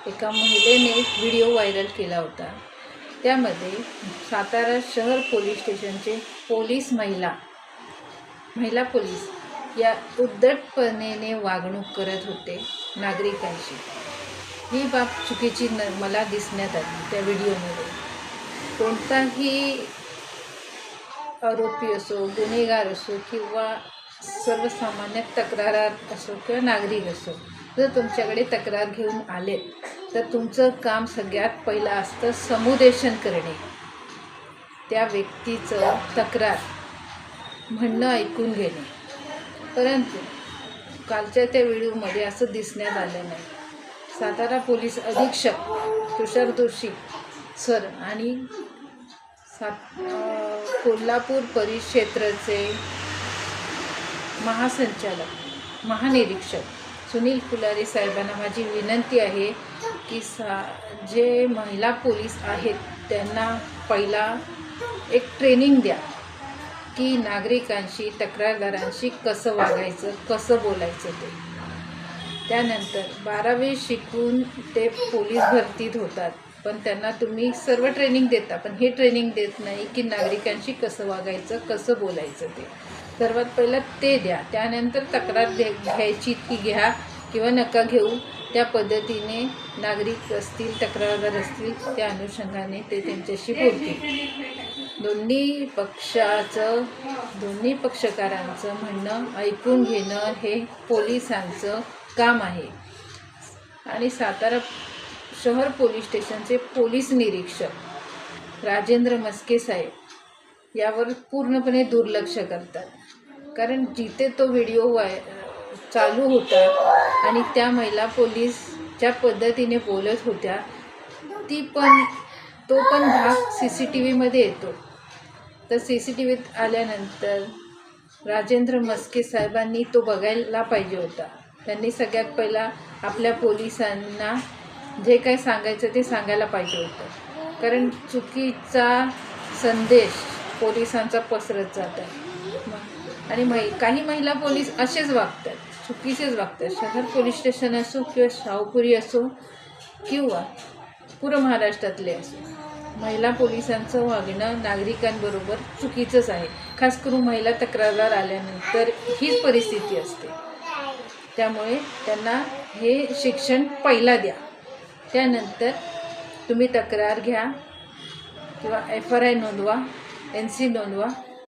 एका महिलेने एक व्हिडिओ व्हायरल केला होता। त्यामध्ये सातारा शहर पोलीस स्टेशनचे पोलीस महिला पोलीस या उद्धटपणे वागणूक करत होते नागरिकांशी। ही बाब चुकीची मला दिसण्यात आली त्या व्हिडिओमध्ये। कोणताही आरोपी असो, गुन्हेगार असो किंवा सर्वसामान्य तक्रारदार असो किंवा नागरिक असो, जर तुमच्याकडे तक्रार घेऊन आले तर तुमचं काम सगळ्यात पहिलं असतं समुदेशन करणे, त्या व्यक्तीचं तक्रार म्हणणं ऐकून घेणे। परंतु कालच्या त्या व्हिडिओमध्ये असं दिसण्यात आलं नाही। सातारा पोलीस अधीक्षक तुषार जोशी सर आणि कोल्हापूर परिक्षेत्राचे महानिरीक्षक सुनील फुलारी साहेबांना माझी विनंती आहे की जे महिला पोलीस आहेत त्यांना पहिला एक ट्रेनिंग द्या की नागरिकांशी, तक्रारदारांशी कसं वागायचं, कसं बोलायचं ते। त्यानंतर 12वी शिकून ते पोलीस भरतीत होतात, पण त्यांना तुम्ही सर्व ट्रेनिंग देता, पण हे ट्रेनिंग देत नाही की नागरिकांशी कसं वागायचं, कसं बोलायचं ते। सर्वात पहिलं ते द्या, त्यानंतर तक्रार घ्यायची ती घ्या किंवा नका घेऊ, त्या पद्धतीने नागरिक असतील, तक्रारदार असतील, त्या अनुषंगाने ते त्यांच्याशी बोलतील। दोन्ही पक्षकारांचं म्हणणं ऐकून घेणं हे पोलिसांचं काम आहे। आणि सातारा शहर पोलीस स्टेशनचे पोलीस निरीक्षक राजेंद्र मस्के साहेब यावर पूर्णपणे दुर्लक्ष करतात। कारण जिथे तो व्हिडिओ चालू होता आणि त्या महिला पोलीस ज्या पद्धतीने बोलत होत्या तो पण भाग CCTVमध्ये येतो। तर CCTVत आल्यानंतर राजेंद्र मस्के साहेबांनी तो बघायला पाहिजे होता। त्यांनी सगळ्यात पहिला आपल्या पोलिसांना जे काही सांगायचं ते सांगायला पाहिजे होतं। कारण चुकीचा संदेश पोलिसांचा पसरत जात आहे आणि काही महिला पोलीस असेच वागतात, चुकीचेच वागतात। शहर पोलीस स्टेशन असो किंवा शाहूपुरी असो किंवा पूर्ण महाराष्ट्रातले असो, महिला पोलिसांचं वागणं नागरिकांबरोबर चुकीचंच आहे। खास करून महिला तक्रारदार आल्यानंतर हीच परिस्थिती असते। त्यामुळे त्यांना हे शिक्षण पहिला द्या, त्यानंतर तुम्ही तक्रार घ्या किंवा FRI नोंदवा, NC नोंदवा,